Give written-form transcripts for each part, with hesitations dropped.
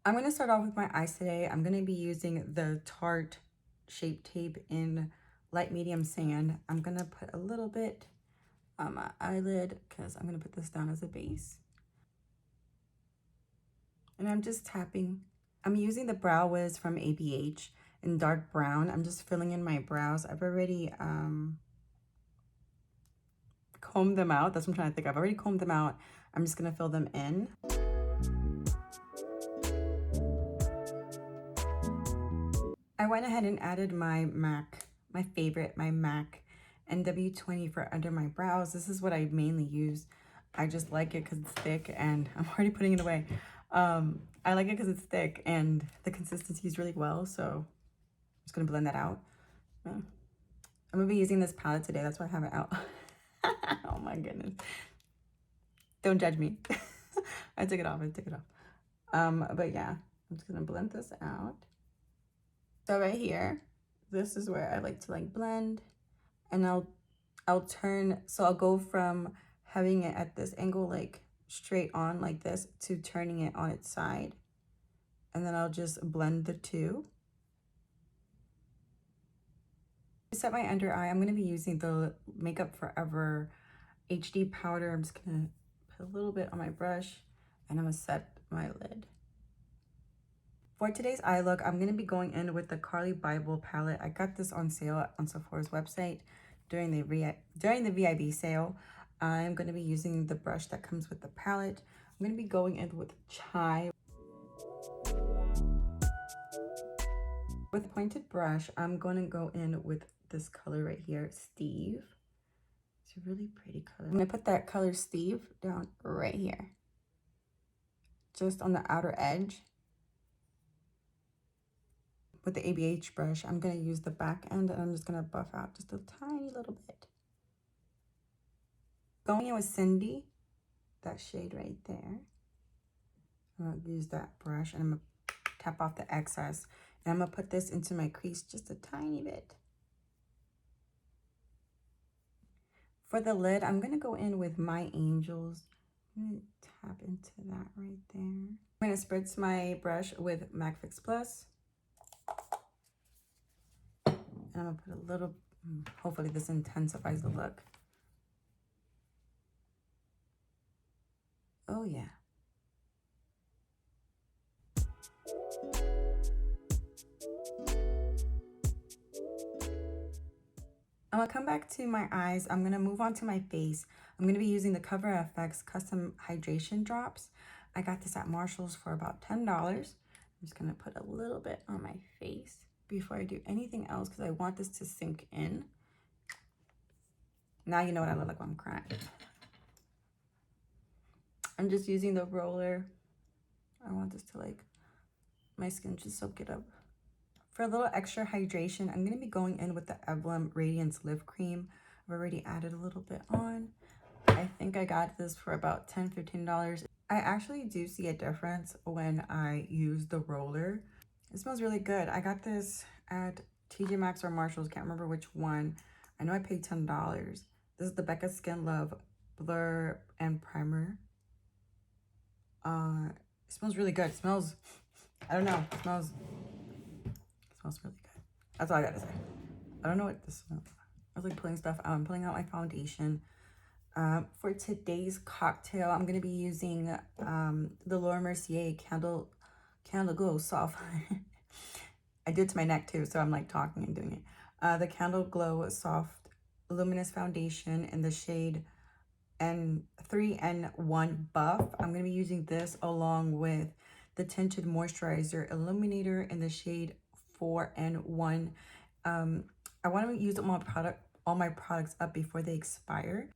I'm going to start off with my eyes today. I'm going to be using the Tarte Shape Tape in light medium sand. I'm going to put a little bit on my eyelid because I'm going to put this down as a base. And I'm just tapping. I'm using the Brow Wiz from ABH in dark brown. I'm just filling in my brows. I've already combed them out. That's what I'm trying to think. I've already combed them out. I'm just going to fill them in. I went ahead and added my MAC, my favorite, my MAC NW20 for under my brows. This is what I mainly use. I just like it because it's thick, and I'm already putting it away. I like it because it's thick and the consistency is really well, so I'm just going to blend that out. I'm going to be using this palette today. That's why I have it out. Oh my goodness. Don't judge me. I took it off. But yeah, I'm just going to blend this out. So right here, this is where I like to blend, and I'll turn, so I'll go from having it at this angle, like straight on like this, to turning it on its side. And then I'll just blend the two. To set my under eye, I'm going to be using the Makeup Forever HD powder. I'm just going to put a little bit on my brush, and I'm going to set my lid. For today's eye look, I'm going to be going in with the Carli Bybel palette. I got this on sale on Sephora's website during the VIB sale. I'm going to be using the brush that comes with the palette. I'm going to be going in with Chai. With a pointed brush, I'm going to go in with this color right here, Stev. It's a really pretty color. I'm going to put that color Stev down right here, just on the outer edge. With the ABH brush, I'm going to use the back end, and I'm just going to buff out just a tiny little bit. Going in with Cindy, that shade right there. I'm going to use that brush, and I'm going to tap off the excess. And I'm going to put this into my crease just a tiny bit. For the lid, I'm going to go in with My Angels. I'm going to tap into that right there. I'm going to spritz my brush with MAC Fix Plus. And I'm going to put a little, hopefully this intensifies the look. Oh yeah. I'm going to come back to my eyes. I'm going to move on to my face. I'm going to be using the Coverfx Custom Hydration Drops. I got this at Marshall's for about $10. I'm just going to put a little bit on my face before I do anything else because I want this to sink in. Now you know what I look like when I'm crying. I'm just using the roller. I want this to my skin just soak it up. For a little extra hydration, I'm going to be going in with the Lom Radiance Lip Cream. I've already added a little bit on. I think I got this for about $10, $15. I actually do see a difference when I use the roller. It smells really good. I got this at TJMaxx or Marshall's, can't remember which one. I know I paid $10. This is the Becca Skin Love Blur and Primer. It smells really good. It smells, I don't know, it smells really good. That's all I gotta say. I don't know what this smells like. I was pulling stuff out. I'm pulling out my foundation. For today's cocktail, I'm gonna be using the Mercier Candle Glow Soft. I did it to my neck too, so I'm talking and doing it. The Candle Glow Soft Luminous Foundation in the shade N3N1 Buff. I'm gonna be using this along with the Tinted Moisturizer Illuminator in the shade 4N1. I want to use all my products up before they expire.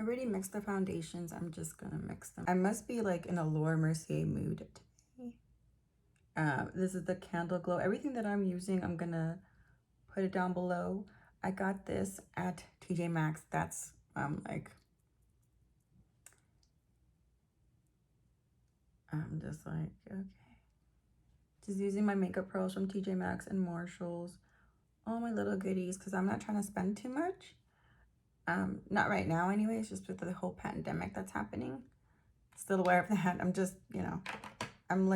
I already mixed the foundations. I'm just gonna mix them. I must be in a Laura Mercier mood today. This is the Candle Glow. Everything that I'm using, I'm gonna put it down below. I got this at TJMaxx. That's I'm just okay. Just using my makeup pearls from TJMaxx and Marshall's. All my little goodies, because I'm not trying to spend too much. Not right now anyways, just with the whole pandemic that's happening. Still aware of that. I'm just, I'm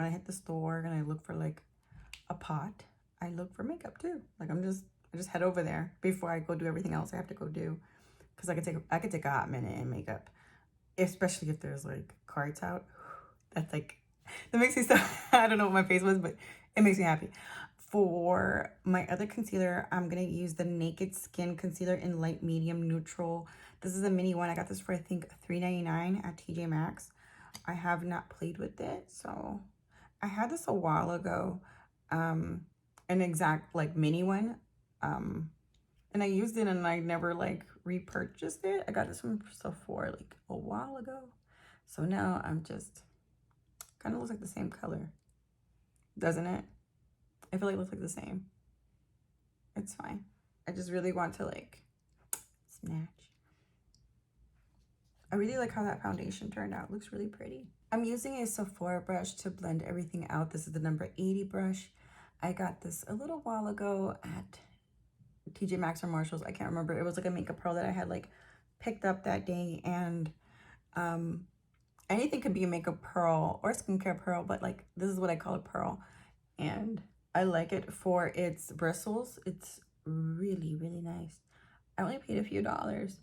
when I hit the store and I look for like a pot, I look for makeup too. Like I just head over there before I go do everything else I have to go do, because I could take a hot minute in makeup, especially if there's like cards out. That's like, that makes me so, I don't know what my face was, but it makes me happy. For my other concealer, I'm gonna use the Naked Skin Concealer in Light Medium Neutral. This is a mini one. I got this for I think $3.99 at TJMaxx. I have not played with it, so I had this a while ago, an exact like mini one, and I used it and I never like repurchased it. I got this from Sephora like a while ago, so now I'm just kind of looks like the same color, doesn't it? I feel like it looks like the same. It's fine. I just really want to like snatch. I really like how that foundation turned out. It looks really pretty. I'm using a Sephora brush to blend everything out. This is the number 80 brush. I got this a little while ago at TJMaxx or Marshalls. I can't remember. It was like a makeup pearl that I had like picked up that day, and anything could be a makeup pearl or skincare pearl, but like this is what I call a pearl, and I like it for its bristles. It's really, really nice. I only paid a few dollars.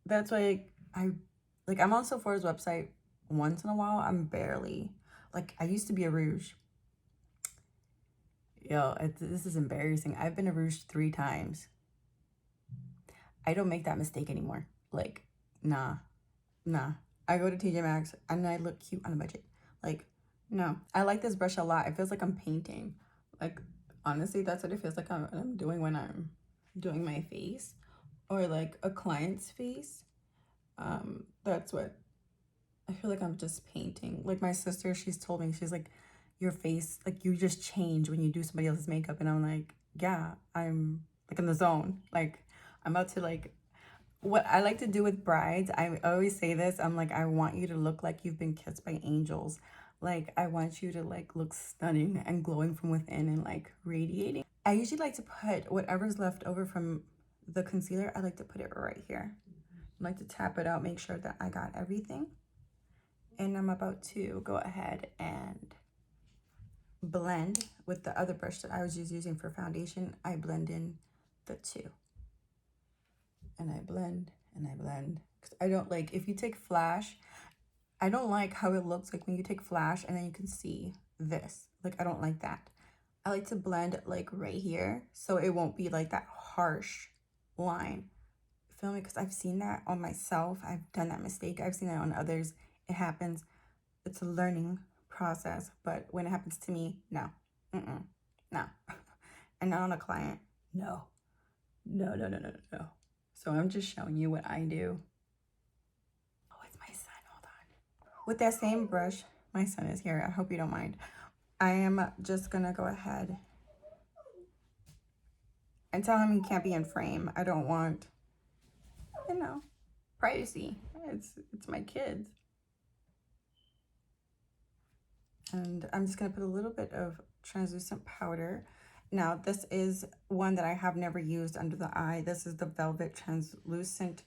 That's why I'm on Sephora's website once in a while. I'm barely, like, I used to be a Rouge. Yo, this is embarrassing. I've been a Rouge 3 times. I don't make that mistake anymore. Like, nah. I go to TJ Maxx and I look cute on a budget. Like, no. I like this brush a lot. It feels like I'm painting. Like, honestly, that's what it feels like I'm doing when I'm doing my face or like a client's face. That's what I feel like I'm just painting. Like my sister, she's told me, she's like, your face, like you just change when you do somebody else's makeup. And I'm like, yeah, I'm like in the zone. Like I'm about to like, what I like to do with brides, I always say this, I'm like, I want you to look like you've been kissed by angels. Like I want you to like look stunning and glowing from within and like radiating. I usually like to put whatever's left over from the concealer, I like to put it right here. I like to tap it out, make sure that I got everything. And I'm about to go ahead and blend with the other brush that I was just using for foundation. I blend in the two. And I blend and I blend. Because I don't like, if you take flash, I don't like how it looks like when you take flash and then you can see this. Like, I don't like that. I like to blend like right here so it won't be like that harsh line. Feel me? Because I've seen that on myself. I've done that mistake. I've seen that on others. It happens. It's a learning process. But when it happens to me, no. No. And not on a client. No. No. So I'm just showing you what I do. Oh, it's my son. Hold on. With that same brush, my son is here. I hope you don't mind. I am just going to go ahead and tell him he can't be in frame. I don't want, you know, privacy. It's my kids. And I'm just going to put a little bit of translucent powder. Now, this is one that I have never used under the eye. This is the Velvet Translucent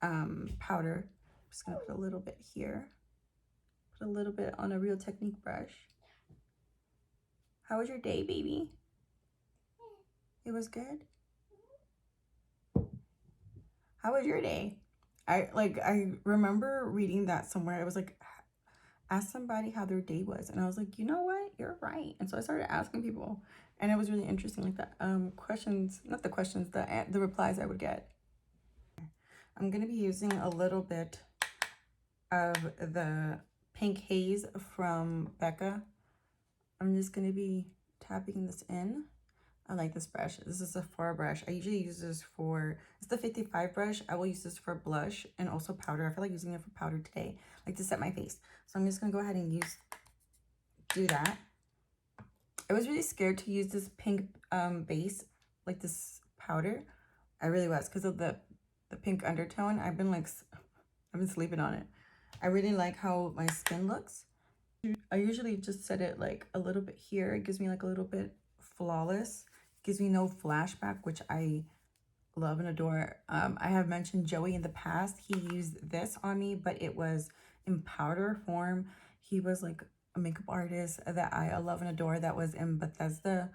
powder. I'm just going to put a little bit here. Put a little bit on a Real Technique brush. How was your day, baby? It was good? How was your day? I remember reading that somewhere. It was like, ask somebody how their day was. And I was like, you know what? You're right. And so I started asking people. And it was really interesting, like the questions, not the questions, the replies I would get. I'm going to be using a little bit of the pink haze from Becca. I'm just going to be tapping this in. I like this brush. This is a Sephora brush. I usually use this for, it's the 55 brush. I will use this for blush and also powder. I feel like using it for powder today, like to set my face. So I'm just going to go ahead and do that. I was really scared to use this pink base, like this powder. I really was, because of the pink undertone. I've been sleeping on it. I really like how my skin looks. I usually just set it like a little bit here. It gives me like a little bit flawless. It gives me no flashback, which I love and adore. I have mentioned Joey in the past. He used this on me, but it was in powder form. He was like a makeup artist that I love and adore that was in Bethesda,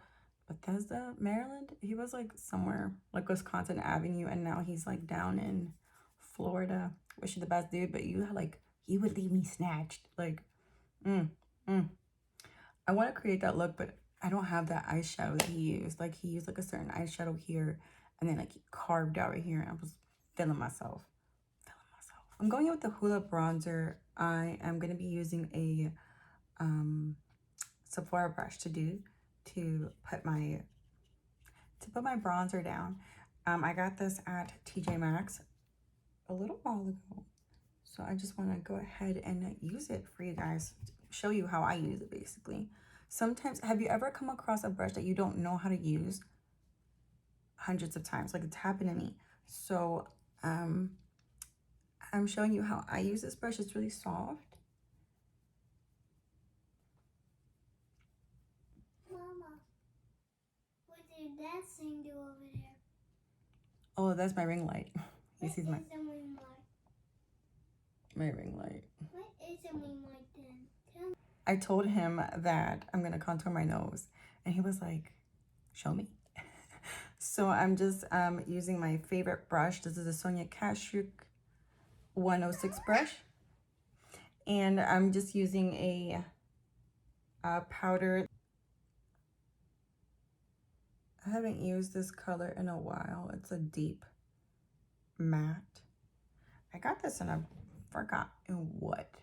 Maryland. He was like somewhere like Wisconsin Avenue, and now he's like down in Florida. Wish you the best, dude. But you like, he would leave me snatched. Like, I want to create that look, but I don't have that eyeshadow that he used. Like, he used like a certain eyeshadow here, and then like he carved out right here. And I was feeling myself. I'm going in with the Hoola Bronzer. I am going to be using a Sephora brush to put my bronzer down. I got this at TJMaxx a little while ago, so I just want to go ahead and use it for you guys, show you how I use it basically. Sometimes, have you ever come across a brush that you don't know how to use? Hundreds of times, like it's happened to me. So I'm showing you how I use this brush. It's really soft. Mama, what did that thing do over there? Oh, that's my ring light. He sees my ring light? My ring light. What is a ring light then? Tell me. I told him that I'm gonna contour my nose, and he was like, show me. So I'm just using my favorite brush. This is a Sonia Kashuk 106 brush, and I'm just using a powder. I haven't used this color in a while. It's a deep matte. I got this and I forgot in what,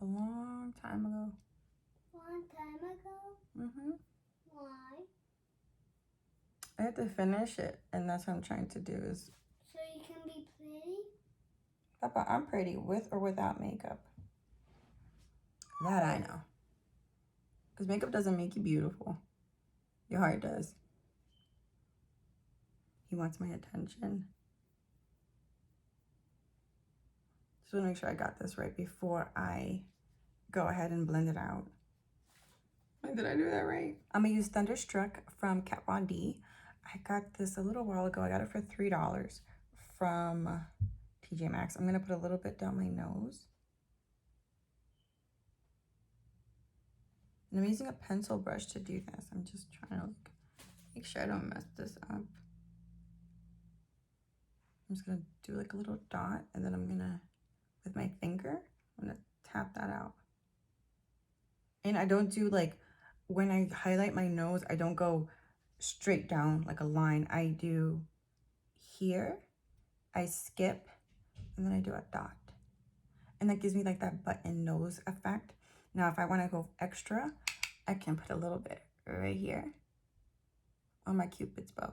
a long time ago. Long time ago? Why? I have to finish it, and that's what I'm trying to do. Is so you can be pretty? Papa, I'm pretty with or without makeup. That I know. Because makeup doesn't make you beautiful. Your heart does. He wants my attention. Just want to make sure I got this right before I go ahead and blend it out. Did I do that right? I'm going to use Thunderstruck from Kat Von D. I got this a little while ago. I got it for $3 from TJMaxx. I'm going to put a little bit down my nose. And I'm using a pencil brush to do this. I'm just trying to like, make sure I don't mess this up. I'm just going to do like a little dot, and then I'm going to, with my finger, I'm going to tap that out. And I don't do like, when I highlight my nose, I don't go straight down like a line. I do here, I skip, and then I do a dot. And that gives me like that button nose effect. Now, if I want to go extra, I can put a little bit right here on my Cupid's bow.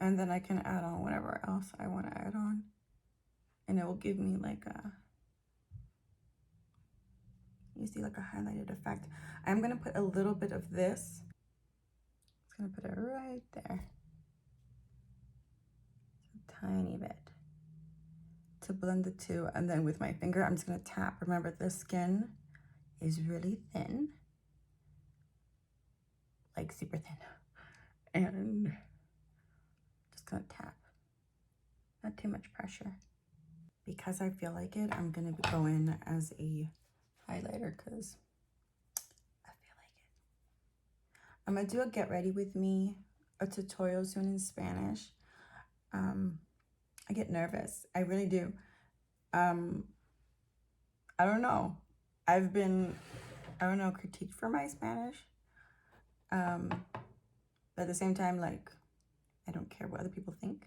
And then I can add on whatever else I want to add on. And it will give me like a, you see, like a highlighted effect. I'm going to put a little bit of this. I'm just going to put it right there. A tiny bit to blend the two. And then with my finger, I'm just going to tap. Remember, the skin is really thin, like super thin. And just going to tap. Not too much pressure. Because I feel like it, I'm going to go in as a highlighter because I feel like it. I'm going to do a get ready with me, a tutorial soon in Spanish. I get nervous. I really do. I don't know. I've been, critiqued for my Spanish. But at the same time, like, I don't care what other people think.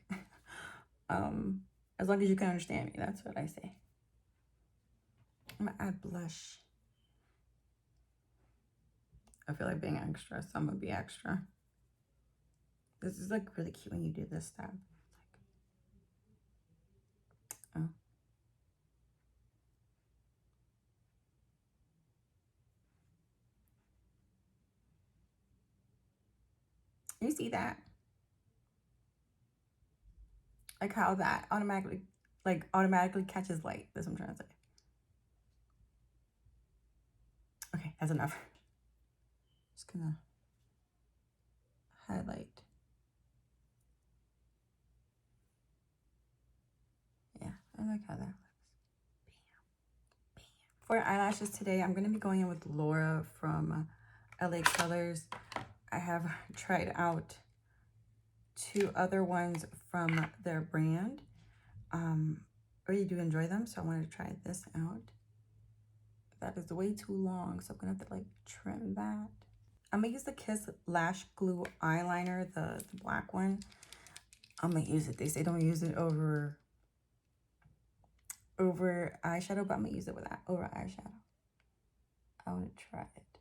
As long as you can understand me, that's what I say. I'm gonna add blush. I feel like being extra, so I'm gonna be extra. This is like really cute when you do this step. It's like, oh. You see that? Like how that automatically catches light. That's what I'm trying to say. Okay, that's enough. Just gonna highlight. Yeah, I like how that looks. For eyelashes today, I'm going to be going in with Laura from LA Colors. I have tried out 2 other ones from their brand. I really do enjoy them, so I wanted to try this out. That is way too long, so I'm going to have to like trim that. I'm going to use the Kiss Lash Glue eyeliner, the black one. I'm going to use it. They say don't use it over eyeshadow, but I'm going to use it with that over eyeshadow. I want to try it.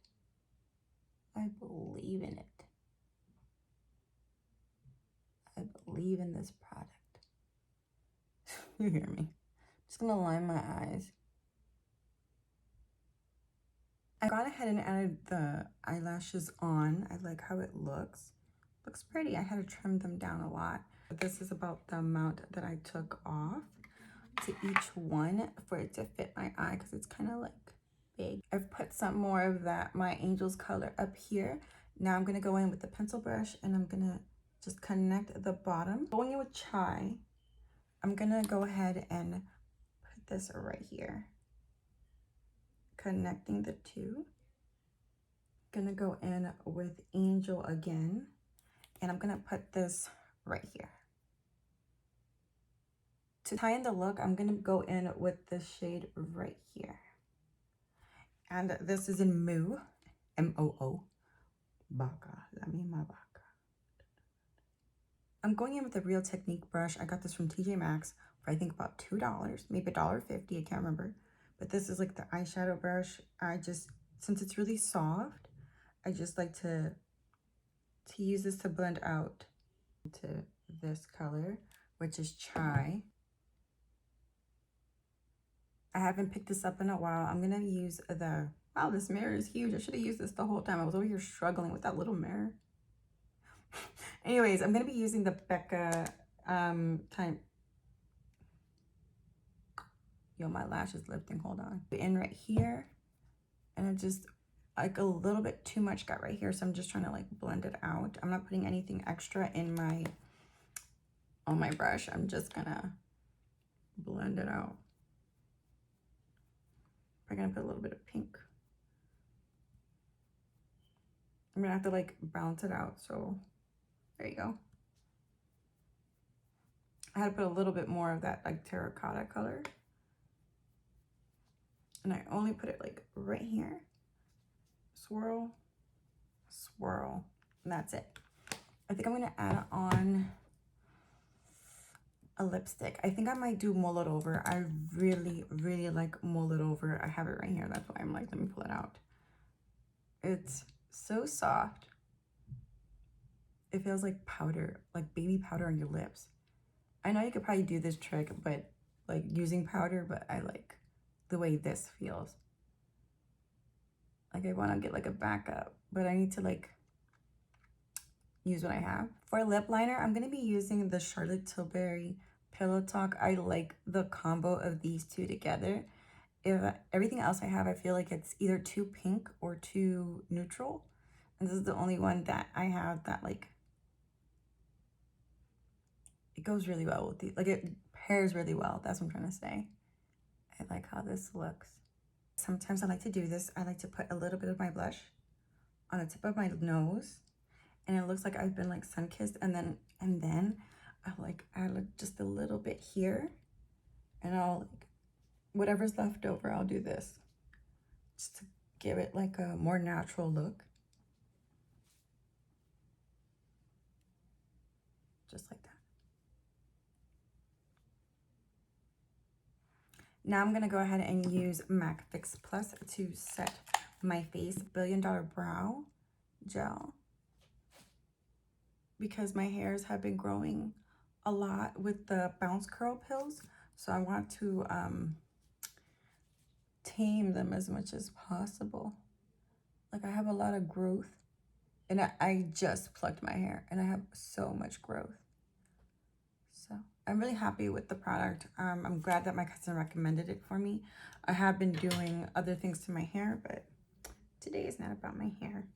I believe in it. I believe in this product. You hear me? I'm just going to line my eyes. I got ahead and added the eyelashes on. I like how it looks. Looks pretty. I had to trim them down a lot. This is about the amount that I took off to each one for it to fit my eye because it's kind of like big. I've put some more of that, my Angel's color up here. Now I'm going to go in with the pencil brush and I'm going to just connect the bottom. Going in with Chai, I'm going to go ahead and put this right here. Connecting the two. Gonna go in with Angel again, and I'm gonna put this right here. To tie in the look, I'm gonna go in with this shade right here. And this is in MUFE, M-O-O, Becca, let me my Becca. I'm going in with a Real Technique brush. I got this from TJMaxx for I think about $2, maybe $1.50, I can't remember. But this is like the eyeshadow brush. Since it's really soft, I just like to use this to blend out to this color, which is Chai. I haven't picked this up in a while. I'm gonna use the, wow, this mirror is huge. I should have used this the whole time. I was over here struggling with that little mirror. Anyways, I'm gonna be using the Becca Yo, my lash is lifting, hold on. In right here, and it just, like a little bit too much got right here, so I'm just trying to like blend it out. I'm not putting anything extra in on my brush. I'm just gonna blend it out. I'm gonna put a little bit of pink. I'm gonna have to like balance it out, so there you go. I had to put a little bit more of that like terracotta color. And I only put it like right here. Swirl, swirl, and that's it. I think I'm gonna add on a lipstick. I think I might do Mull It Over. I really, really like Mull It Over. I have it right here. That's why I'm like, let me pull it out. It's so soft. It feels like powder, like baby powder on your lips. I know you could probably do this trick, but like using powder, but I like the way this feels. Like I want to get like a backup, but I need to like use what I have. For lip liner, I'm going to be using the Charlotte Tilbury Pillow Talk. I like the combo of these two together. If everything else I have, I feel like it's either too pink or too neutral. And this is the only one that I have that like, it goes really well with these. Like it pairs really well. That's what I'm trying to say. I like how this looks. Sometimes I like to do this. I like to put a little bit of my blush on the tip of my nose. And it looks like I've been like sun-kissed, and then I like add like just a little bit here, and I'll like whatever's left over, I'll do this just to give it like a more natural look, just like that. Now I'm gonna go ahead and use MAC Fix Plus to set my face. Billion Dollar Brow Gel, because my hairs have been growing a lot with the bounce curl pills, so I want to tame them as much as possible. Like I have a lot of growth, and I just plucked my hair and I have so much growth. So I'm really happy with the product. I'm glad that my cousin recommended it for me. I have been doing other things to my hair, but today is not about my hair.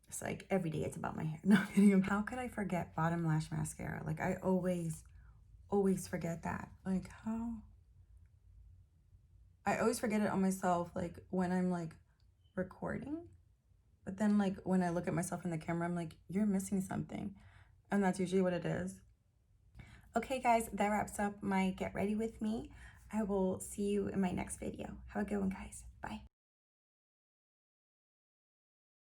It's like every day it's about my hair. No, I'm kidding. How could I forget Bottom Lash Mascara? Like I always forget that. Like how? I always forget it on myself, like when I'm like recording. But then like when I look at myself in the camera, I'm like, you're missing something. And that's usually what it is. Okay guys, that wraps up my get ready with me. I will see you in my next video. Have a good one guys. Bye.